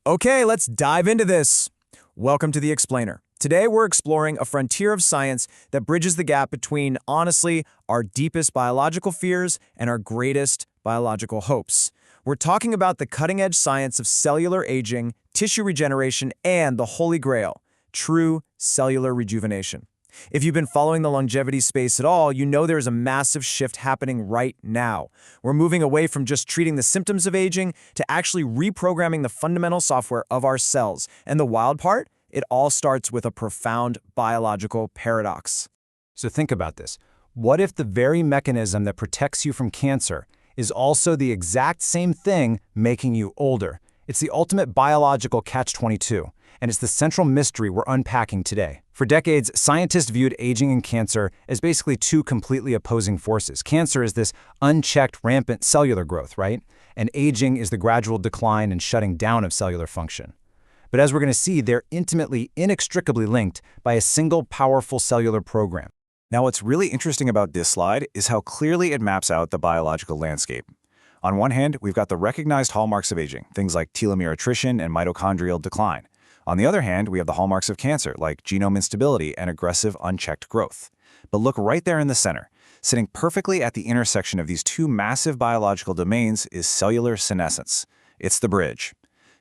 Okay, let's dive into this. Welcome to The Explainer. Today we're exploring a frontier of science that bridges the gap between, honestly, our deepest biological fears and our greatest biological hopes. We're talking about the cutting-edge science of cellular aging, tissue regeneration, and the holy grail, true cellular rejuvenation. If you've been following the longevity space at all, you know there's a massive shift happening right now. We're moving away from just treating the symptoms of aging to actually reprogramming the fundamental software of our cells. And the wild part? It all starts with a profound biological paradox. So think about this. What if the very mechanism that protects you from cancer is also the exact same thing making you older? It's the ultimate biological catch-22, and it's the central mystery we're unpacking today. For decades, scientists viewed aging and cancer as basically two completely opposing forces. Cancer is this unchecked, rampant cellular growth, right? And aging is the gradual decline and shutting down of cellular function. But as we're going to see, they're intimately, inextricably linked by a single powerful cellular program. Now, what's really interesting about this slide is how clearly it maps out the biological landscape. On one hand, we've got the recognized hallmarks of aging, things like telomere attrition and mitochondrial decline. On the other hand, we have the hallmarks of cancer, like genome instability and aggressive, unchecked growth. But look right there in the center. Sitting perfectly at the intersection of these two massive biological domains is cellular senescence. It's the bridge.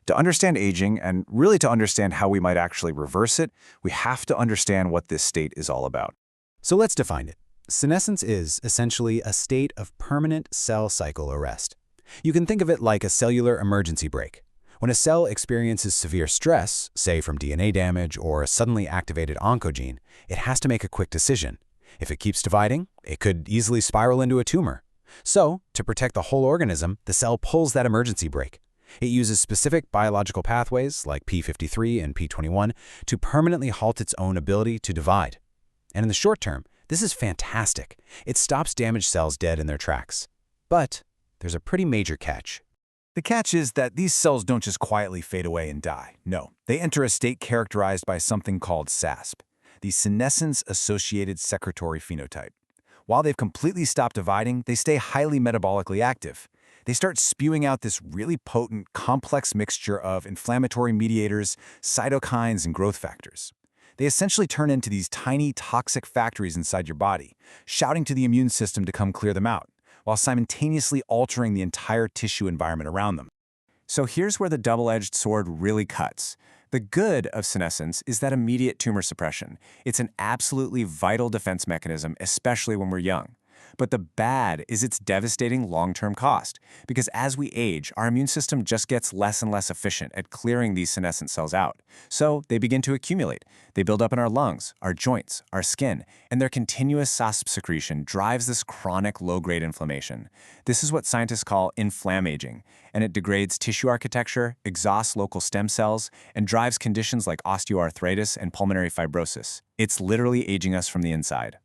To understand aging, and really to understand how we might actually reverse it, we have to understand what this state is all about. So let's define it. Senescence is essentially a state of permanent cell cycle arrest. You can think of it like a cellular emergency brake. When a cell experiences severe stress, say from DNA damage or a suddenly activated oncogene, it has to make a quick decision. If it keeps dividing, it could easily spiral into a tumor. So, to protect the whole organism, the cell pulls that emergency brake. It uses specific biological pathways, like p53 and p21, to permanently halt its own ability to divide. And in the short term, this is fantastic. It stops damaged cells dead in their tracks. But there's a pretty major catch. The catch is that these cells don't just quietly fade away and die. No, they enter a state characterized by something called SASP, the senescence-associated secretory phenotype. While they've completely stopped dividing, they stay highly metabolically active. They start spewing out this really potent, complex mixture of inflammatory mediators, cytokines, and growth factors. They essentially turn into these tiny, toxic factories inside your body, shouting to the immune system to come clear them out, while simultaneously altering the entire tissue environment around them. So here's where the double-edged sword really cuts. The good of senescence is that immediate tumor suppression. It's an absolutely vital defense mechanism, especially when we're young. But the bad is its devastating long-term cost, because as we age, our immune system just gets less and less efficient at clearing these senescent cells out. So they begin to accumulate. They build up in our lungs, our joints, our skin, and their continuous SASP secretion drives this chronic low-grade inflammation. This is what scientists call inflammaging, and it degrades tissue architecture, exhausts local stem cells, and drives conditions like osteoarthritis and pulmonary fibrosis. It's literally aging us from the inside.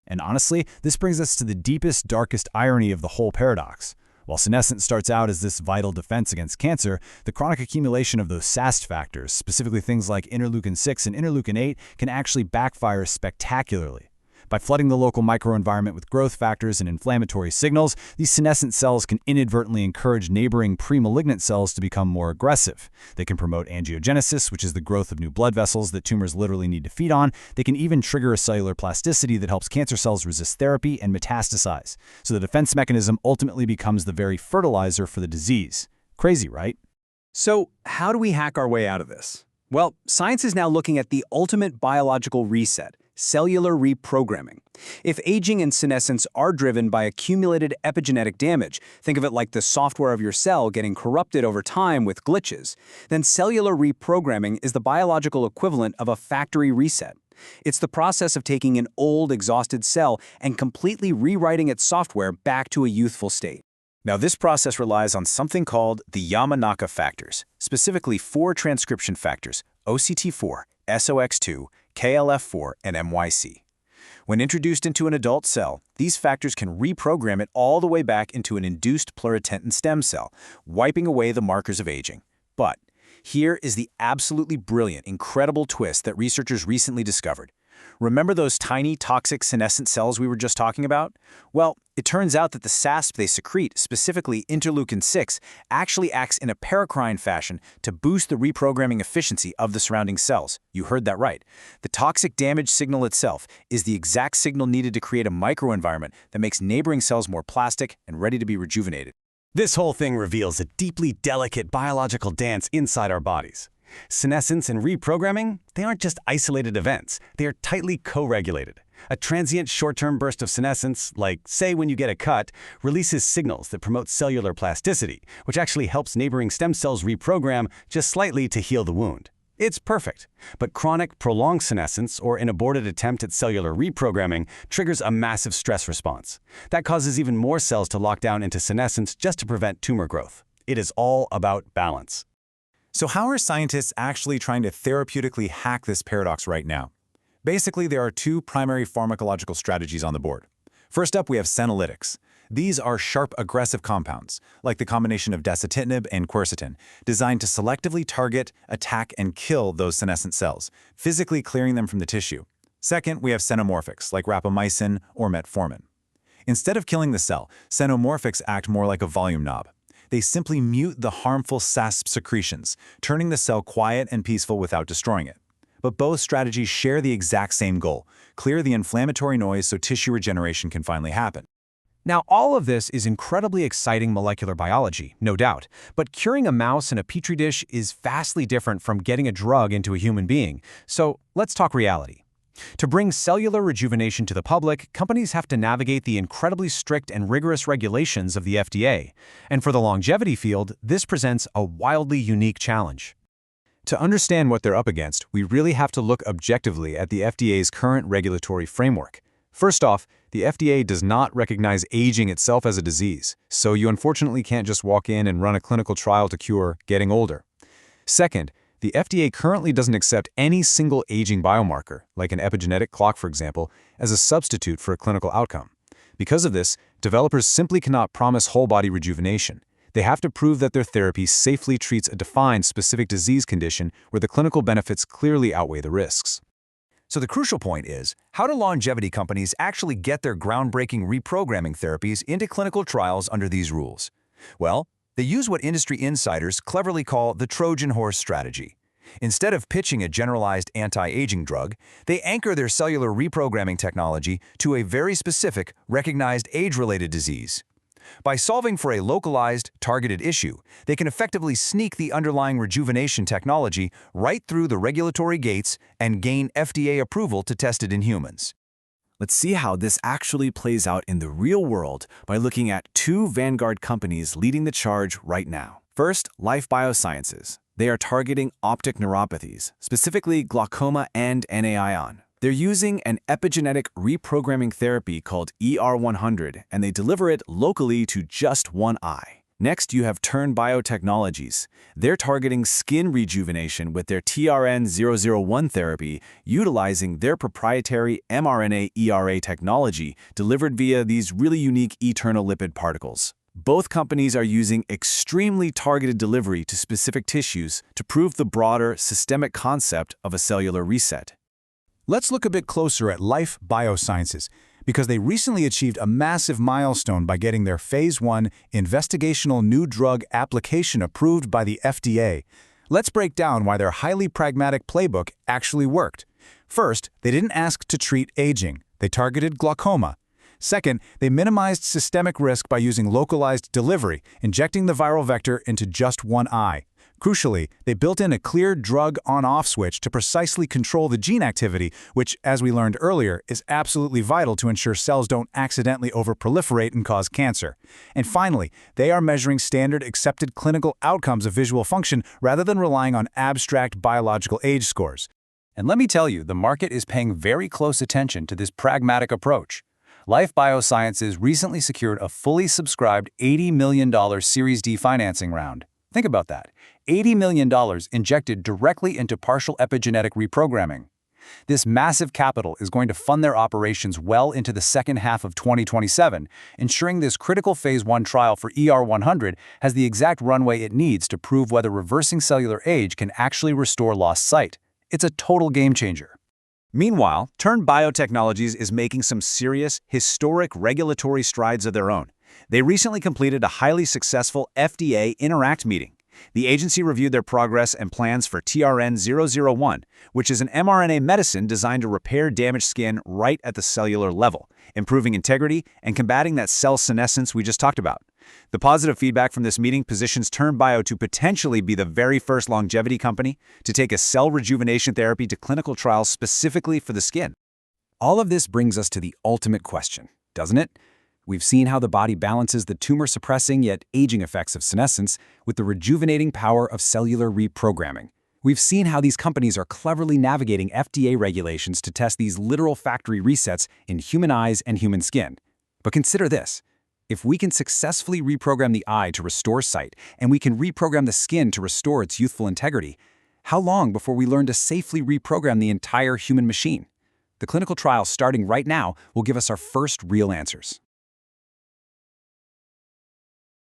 And honestly, this brings us to the deepest, darkest irony of the whole paradox. While senescence starts out as this vital defense against cancer, the chronic accumulation of those SASP factors, specifically things like interleukin-6 and interleukin-8, can actually backfire spectacularly. By flooding the local microenvironment with growth factors and inflammatory signals, these senescent cells can inadvertently encourage neighboring pre-malignant cells to become more aggressive. They can promote angiogenesis, which is the growth of new blood vessels that tumors literally need to feed on. They can even trigger a cellular plasticity that helps cancer cells resist therapy and metastasize. So the defense mechanism ultimately becomes the very fertilizer for the disease. Crazy, right? So how do we hack our way out of this? Well, science is now looking at the ultimate biological reset, cellular reprogramming. If aging and senescence are driven by accumulated epigenetic damage, think of it like the software of your cell getting corrupted over time with glitches, then cellular reprogramming is the biological equivalent of a factory reset. It's the process of taking an old, exhausted cell and completely rewriting its software back to a youthful state. Now, this process relies on something called the Yamanaka factors, specifically 4 transcription factors, OCT4, SOX2, KLF4, and MYC. When introduced into an adult cell, these factors can reprogram it all the way back into an induced pluripotent stem cell, wiping away the markers of aging. But here is the absolutely brilliant, incredible twist that researchers recently discovered. Remember those tiny, toxic senescent cells we were just talking about? Well, It turns out that the SASP they secrete, specifically interleukin-6, actually acts in a paracrine fashion to boost the reprogramming efficiency of the surrounding cells. You heard that right. The toxic damage signal itself is the exact signal needed to create a microenvironment that makes neighboring cells more plastic and ready to be rejuvenated. This whole thing reveals a deeply delicate biological dance inside our bodies. Senescence and reprogramming, they aren't just isolated events, they are tightly co-regulated. A transient short-term burst of senescence, like, say, when you get a cut, releases signals that promote cellular plasticity, which actually helps neighboring stem cells reprogram just slightly to heal the wound. It's perfect. But chronic, prolonged senescence, or an aborted attempt at cellular reprogramming, triggers a massive stress response. That causes even more cells to lock down into senescence just to prevent tumor growth. It is all about balance. So how are scientists actually trying to therapeutically hack this paradox right now? Basically, there are two primary pharmacological strategies on the board. First up, we have senolytics. These are sharp, aggressive compounds, like the combination of dasatinib and quercetin, designed to selectively target, attack, and kill those senescent cells, physically clearing them from the tissue. Second, we have xenomorphics, like rapamycin or metformin. Instead of killing the cell, xenomorphics act more like a volume knob. They simply mute the harmful SASP secretions, turning the cell quiet and peaceful without destroying it. But both strategies share the exact same goal: clear the inflammatory noise so tissue regeneration can finally happen. Now, all of this is incredibly exciting molecular biology, no doubt, but curing a mouse in a petri dish is vastly different from getting a drug into a human being. So let's talk reality. To bring cellular rejuvenation to the public, companies have to navigate the incredibly strict and rigorous regulations of the FDA. And for the longevity field, this presents a wildly unique challenge. To understand what they're up against, we really have to look objectively at the FDA's current regulatory framework. First off, the FDA does not recognize aging itself as a disease, so you unfortunately can't just walk in and run a clinical trial to cure getting older. Second, the FDA currently doesn't accept any single aging biomarker, like an epigenetic clock for example, as a substitute for a clinical outcome. Because of this, developers simply cannot promise whole-body rejuvenation. They have to prove that their therapy safely treats a defined specific disease condition where the clinical benefits clearly outweigh the risks. So the crucial point is, how do longevity companies actually get their groundbreaking reprogramming therapies into clinical trials under these rules? Well, they use what industry insiders cleverly call the Trojan horse strategy. Instead of pitching a generalized anti-aging drug, they anchor their cellular reprogramming technology to a very specific, recognized age-related disease. By solving for a localized, targeted issue, they can effectively sneak the underlying rejuvenation technology right through the regulatory gates and gain FDA approval to test it in humans. Let's see how this actually plays out in the real world by looking at two vanguard companies leading the charge right now. First, Life Biosciences. They are targeting optic neuropathies, specifically glaucoma and NAION. They're using an epigenetic reprogramming therapy called ER100, and they deliver it locally to just one eye. Next, you have Biotechnologies. They're targeting skin rejuvenation with their TRN001 therapy, utilizing their proprietary mRNA-ERA technology delivered via these really unique eternal lipid particles. Both companies are using extremely targeted delivery to specific tissues to prove the broader systemic concept of a cellular reset. Let's look a bit closer at Life Biosciences, because they recently achieved a massive milestone by getting their Phase 1 investigational new drug application approved by the FDA. Let's break down why their highly pragmatic playbook actually worked. First, they didn't ask to treat aging. They targeted glaucoma. Second, they minimized systemic risk by using localized delivery, injecting the viral vector into just one eye. Crucially, they built in a clear drug on-off switch to precisely control the gene activity, which, as we learned earlier, is absolutely vital to ensure cells don't accidentally overproliferate and cause cancer. And finally, they are measuring standard accepted clinical outcomes of visual function rather than relying on abstract biological age scores. And let me tell you, the market is paying very close attention to this pragmatic approach. Life Biosciences recently secured a fully subscribed $80 million Series D financing round. Think about that. $80 million injected directly into partial epigenetic reprogramming. This massive capital is going to fund their operations well into the second half of 2027, ensuring this critical Phase 1 trial for ER100 has the exact runway it needs to prove whether reversing cellular age can actually restore lost sight. It's a total game changer. Meanwhile, Biotechnologies is making some serious, historic regulatory strides of their own. They recently completed a highly successful FDA Interact meeting. The agency reviewed their progress and plans for TRN-001, which is an mRNA medicine designed to repair damaged skin right at the cellular level, improving integrity and combating that cell senescence we just talked about. The positive feedback from this meeting positions Bio to potentially be the very first longevity company to take a cell rejuvenation therapy to clinical trials specifically for the skin. All of this brings us to the ultimate question, doesn't it? We've seen how the body balances the tumor-suppressing yet aging effects of senescence with the rejuvenating power of cellular reprogramming. We've seen how these companies are cleverly navigating FDA regulations to test these literal factory resets in human eyes and human skin. But consider this. If we can successfully reprogram the eye to restore sight, and we can reprogram the skin to restore its youthful integrity, how long before we learn to safely reprogram the entire human machine? The clinical trial starting right now will give us our first real answers.